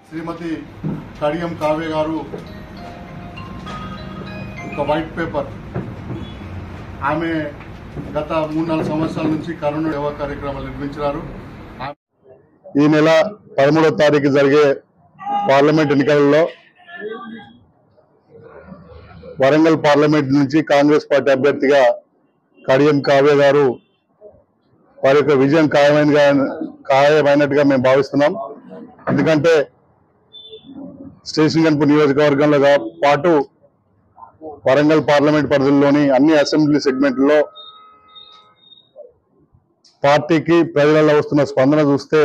శ్రీమతి కడియం కావ్య గారు ఒక white paper ఆమె గత 3-4 సంవత్సరాల నుంచి కరోనా సేవా కార్యక్రమాలు నిర్వహించారు. ఈ నెల 13వ తారీఖు జరిగే పార్లమెంట్ ఎన్నికలలో వరంగల్ పార్లమెంట్ నుంచి కాంగ్రెస్ పార్టీ అభ్యర్థిగా కడియం కావ్య గారు వారి యొక్క విజయం ఖాయమైనట్టుగా మేము భావిస్తున్నాం. ఎందుకంటే స్టేషన్ గన్పూర్ నియోజకవర్గంలో పాటు వరంగల్ పార్లమెంట్ పరిధిలోని అన్ని అసెంబ్లీ సెగ్మెంట్లో పార్టీకి ప్రజలలో వస్తున్న స్పందన చూస్తే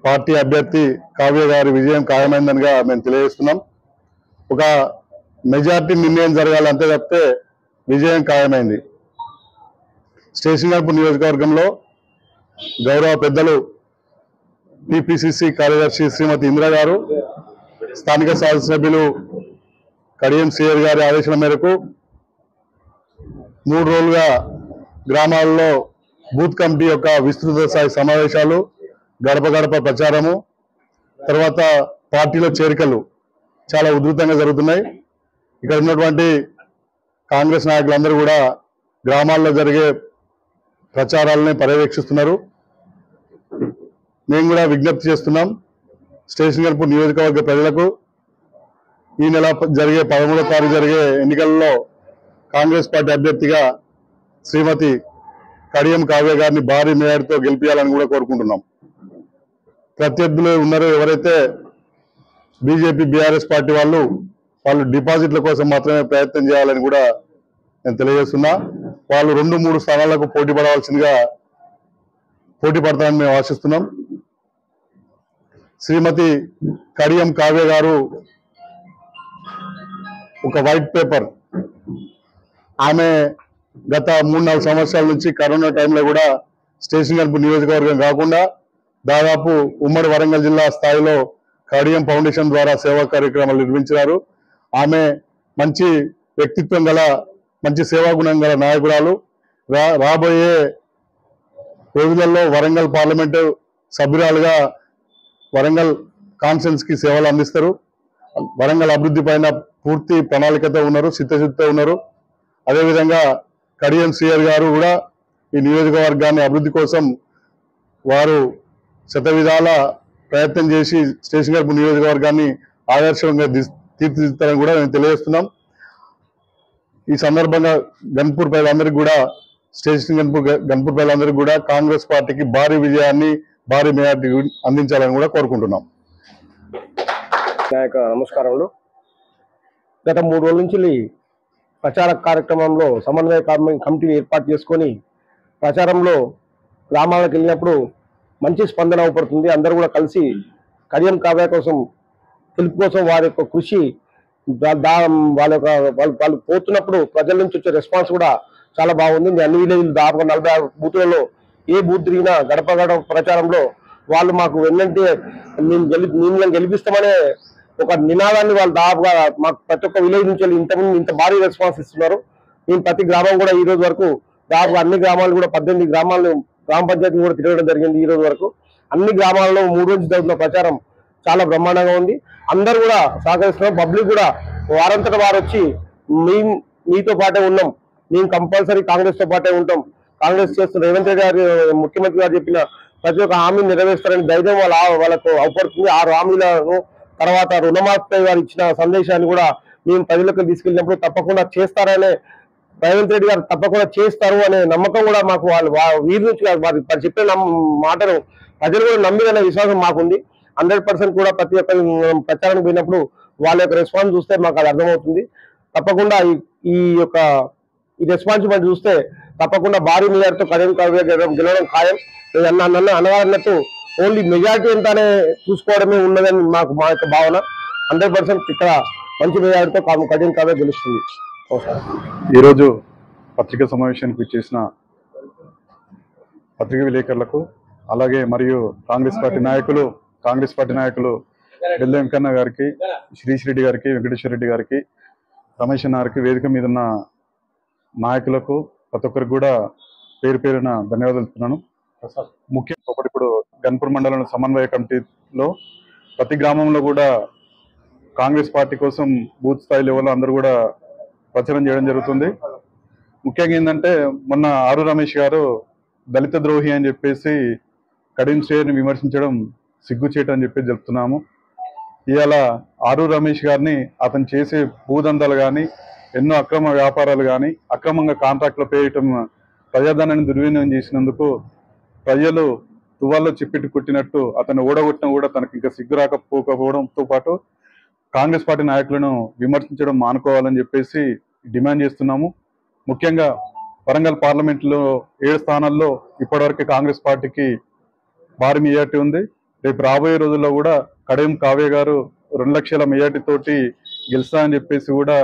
పార్టీ అభ్యర్థి కావ్య గారి విజయం ఖాయమైందనిగా మేము తెలియజేస్తున్నాం. ఒక మెజార్టీ నిర్ణయం జరగాలి అంతే తప్పితే విజయం ఖాయమైంది. స్టేషన్ గన్పూర్ నియోజకవర్గంలో గౌరవ పెద్దలు టిపిసిసి కార్యదర్శి శ్రీమతి ఇందిరా గారు, స్థానిక శాసనసభ్యులు కడియం సిఆర్ గారి ఆదేశాల మేరకు 3 రోజులుగా గ్రామాల్లో బూత్ కమిటీ యొక్క విస్తృత స్థాయి సమావేశాలు, గడప గడప ప్రచారము, తర్వాత పార్టీలో చేరికలు చాలా ఉధృతంగా జరుగుతున్నాయి. ఇక్కడ ఉన్నటువంటి కాంగ్రెస్ నాయకులందరూ కూడా గ్రామాల్లో జరిగే ప్రచారాలని పర్యవేక్షిస్తున్నారు. మేము కూడా విజ్ఞప్తి చేస్తున్నాం స్టేషన్ గన్పూర్ నియోజకవర్గ ప్రజలకు, ఈ నెల జరిగే 13వ తారీఖు జరిగే ఎన్నికల్లో కాంగ్రెస్ పార్టీ అభ్యర్థిగా శ్రీమతి కడియం కావ్య గారిని భారీ మేయర్తో గెలిపించాలని కూడా కోరుకుంటున్నాం. ప్రత్యర్థులు ఉన్నారు ఎవరైతే బీజేపీ బీఆర్ఎస్ పార్టీ వాళ్ళు డిపాజిట్ల కోసం మాత్రమే ప్రయత్నం చేయాలని కూడా నేను తెలియజేస్తున్నా. వాళ్ళు 2-3 స్థానాలకు పోటీ పడతారని మేము ఆశిస్తున్నాం. శ్రీమతి కడియం కావ్య గారు ఒక వైట్ పేపర్ ఆమె గత 3-4 సంవత్సరాల నుంచి కరోనా టైంలో కూడా స్టేషన్ గన్పూర్ నియోజకవర్గం కాకుండా దాదాపు ఉమ్మడి వరంగల్ జిల్లా స్థాయిలో కడియం ఫౌండేషన్ ద్వారా సేవా కార్యక్రమాలు నిర్వహించారు. ఆమె మంచి వ్యక్తిత్వం గల, మంచి సేవాగుణం గల నాయకురాలు. రాబోయే రోజులలో వరంగల్ పార్లమెంటు సభ్యురాలుగా వరంగల్ కాన్ఫరెన్స్ కి సేవలు అందిస్తారు. వరంగల్ అభివృద్ధి పైన పూర్తి ప్రణాళికతో ఉన్నారు, చిత్తశుద్ధితో ఉన్నారు. అదేవిధంగా కడియం సిఆర్ గారు కూడా ఈ నియోజకవర్గాన్ని అభివృద్ధి కోసం వారు శతవిధాల ప్రయత్నం చేసి స్టేషన్ గన్పూర్ నియోజకవర్గాన్ని ఆదర్శంగా తీర్చిదిద్దాలని కూడా మేము తెలియజేస్తున్నాం. ఈ సందర్భంగా గన్పూర్ ప్రజలందరికీ కూడా, స్టేషన్ గన్పూర్ ప్రజలందరికీ కూడా కాంగ్రెస్ పార్టీకి భారీ విజయాన్ని, భారీ మెజార్టీ అందించాలని కూడా కోరుకుంటున్నాం. నమస్కారములు. గత 3 రోజుల నుంచి ప్రచార కార్యక్రమంలో సమన్వయ కమిటీని ఏర్పాటు చేసుకొని ప్రచారంలో గ్రామాలకు వెళ్ళినప్పుడు మంచి స్పందన అవపడుతుంది. అందరూ కూడా కలిసి కడియం కావ్య కోసం, గెలుపు కోసం వారి యొక్క కృషి, వాళ్ళు పోతున్నప్పుడు ప్రజల నుంచి వచ్చే రెస్పాన్స్ కూడా చాలా బాగుంది. అన్ని విలేజ్లు దాదాపు 46 బూతులలో ఏ బూత్ తిరిగినా గడప గడప ప్రచారంలో వాళ్ళు మాకు వెన్నంటే మేము గెలిపిస్తామనే ఒక నినాదాన్ని వాళ్ళు దాదాపుగా మాకు ప్రతి ఒక్క విలేజ్ నుంచి ఇంత భారీ రెస్పాన్స్ ఇస్తున్నారు. మేము ప్రతి గ్రామం కూడా ఈ రోజు వరకు దాదాపుగా అన్ని గ్రామాలు కూడా 18 గ్రామాలను గ్రామ పంచాయతీ కూడా తిరగడం జరిగింది. ఈ రోజు వరకు అన్ని గ్రామాలలో 3 రోజులు జరుగుతున్న ప్రచారం చాలా బ్రహ్మాండంగా ఉంది. అందరూ కూడా సహకరిస్తున్నారు. పబ్లిక్ కూడా వారంతట వారు వచ్చి మేము మీతో పాటే ఉన్నాం, మేము కంపల్సరీ కాంగ్రెస్ తో పాటే ఉంటాం, కాంగ్రెస్ చేస్తున్న రేవంత్ రెడ్డి గారు ముఖ్యమంత్రి గారు చెప్పిన ప్రతి ఒక్క హామీని నెరవేరుస్తారని ధైర్యం వాళ్ళకు అవపడుతుంది. 6 హామీలను తర్వాత రుణమాఫీ గారు ఇచ్చిన సందేశాన్ని కూడా మేము ప్రజలకు తీసుకెళ్ళినప్పుడు తప్పకుండా చేస్తారనే, రేవంత్ రెడ్డి గారు తప్పకుండా చేస్తారు అనే నమ్మకం కూడా మాకు వీరి నుంచి వారు చెప్పిన మాటను ప్రజలు కూడా నమ్మిదనే విశ్వాసం మాకుంది. 100% కూడా ప్రతి ఒక్క ప్రచారానికి పోయినప్పుడు వాళ్ళ యొక్క రెస్పాన్స్ చూస్తే మాకు అది అర్థమవుతుంది. తప్పకుండా ఈ రెస్పాన్స్ మనం చూస్తే తప్పకుండా భారీ మెజార్టీతో కడియం కావ్య గెలవడం ఖాయం. అన్నట్టు ఓన్లీ మెజార్టీ ఎంతనే చూసుకోవడమే ఉన్నదని మా యొక్క భావన. 100% ఇక్కడ మంచి మెజార్టీతో కడియం కావ్య గెలుస్తుంది. ఈరోజు పత్రికా సమావేశానికి వచ్చేసిన పత్రికా విలేకరులకు, అలాగే మరియు కాంగ్రెస్ పార్టీ నాయకులు బెల్ల వెంకన్న గారికి, శ్రీశ్రెడ్డి గారికి, వెంకటేశ్వర రెడ్డి గారికి, రమేష్ గారికి, వేదిక మీద ఉన్న నాయకులకు ప్రతి ఒక్కరికి కూడా పేరు పేరున ధన్యవాదాలు చెప్తున్నాను. ముఖ్యంగా ఇప్పుడు గన్పూర్ మండలం సమన్వయ కమిటీలో ప్రతి గ్రామంలో కూడా కాంగ్రెస్ పార్టీ కోసం బూత్ స్థాయి లెవెల్లో అందరూ కూడా ప్రచారం చేయడం జరుగుతుంది. ముఖ్యంగా ఏంటంటే మొన్న ఆరు రమేష్ గారు దళిత ద్రోహి అని చెప్పేసి కడియం శ్రేయర్ని విమర్శించడం సిగ్గుచేటు అని చెప్పి చెప్తున్నాము. ఇవాళ ఆరు రమేష్ గారిని అతను చేసే భూదందాలు కానీ, ఎన్నో అక్రమ వ్యాపారాలు కానీ, అక్రమంగా కాంట్రాక్టులు పేయటం, ప్రజాధనాన్ని దుర్వినియోగం చేసినందుకు ప్రజలు తువాల్లో చెప్పిట్టు కుట్టినట్టు అతను ఓడగొట్టినా కూడా తనకి ఇంకా సిగ్గు రాకపోవడంతో పాటు కాంగ్రెస్ పార్టీ నాయకులను విమర్శించడం మానుకోవాలని చెప్పేసి డిమాండ్ చేస్తున్నాము. ముఖ్యంగా వరంగల్ పార్లమెంట్లో 7 స్థానాల్లో ఇప్పటివరకు కాంగ్రెస్ పార్టీకి భారీ మెజార్టీ ఉంది. రేపు రాబోయే రోజుల్లో కూడా కడియం కావ్య గారు 2 లక్షల మెజార్టీ తోటి గెలుస్తా అని చెప్పేసి కూడా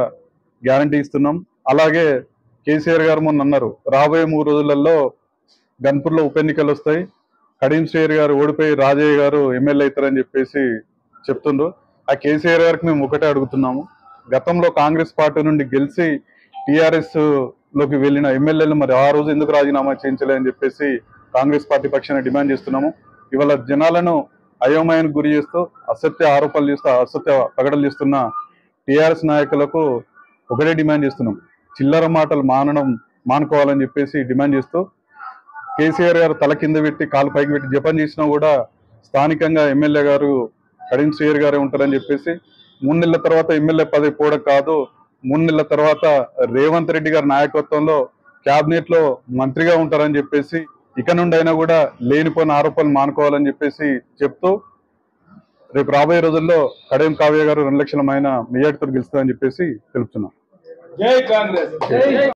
గ్యారంటీ ఇస్తున్నాం. అలాగే కేసీఆర్ గారు మొన్న అన్నారు, రాబోయే 3 రోజులలో గన్పూర్లో ఉప ఎన్నికలు వస్తాయి, కడియం శ్రేయర్ గారు ఓడిపోయి రాజయ్య గారు ఎమ్మెల్యే అవుతారని చెప్పేసి చెప్తుండ్రు. ఆ కేసీఆర్ గారికి మేము ఒకటే అడుగుతున్నాము, గతంలో కాంగ్రెస్ పార్టీ నుండి గెలిచి టీఆర్ఎస్ లోకి వెళ్ళిన ఎమ్మెల్యేలు మరి ఆ రోజు ఎందుకు రాజీనామా చేయించలేదని చెప్పేసి కాంగ్రెస్ పార్టీ పక్షాన డిమాండ్ చేస్తున్నాము. ఇవాళ జనాలను అయోమయానికి గురి చేస్తూ అసత్య ఆరోపణలు చేస్తూ అసత్య ప్రకటనలు చేస్తున్న టీఆర్ఎస్ నాయకులకు ఒకటే డిమాండ్ చేస్తున్నాం, చిల్లర మాటలు మానుకోవాలని చెప్పేసి డిమాండ్ చేస్తూ కేసీఆర్ గారు తల కింద పెట్టి కాలు పైకి పెట్టి జపం చేసినా కూడా స్థానికంగా ఎమ్మెల్యే గారు కడియం శ్రేయర్ గారే ఉంటారని చెప్పేసి 3 నెలల తర్వాత ఎమ్మెల్యే పదవి పోవడం కాదు, 3 నెలల తర్వాత రేవంత్ రెడ్డి గారి నాయకత్వంలో క్యాబినెట్ లో మంత్రిగా ఉంటారని చెప్పేసి ఇక నుండి అయినా కూడా లేనిపోయిన ఆరోపణలు మానుకోవాలని చెప్పేసి చెప్తూ రేపు రాబోయే రోజుల్లో కడియం కావ్య గారు 2 లక్షల మెజార్టీతో గెలుస్తారని చెప్పేసి తెలుపుతున్నాం. జై కాంగ్రెస్.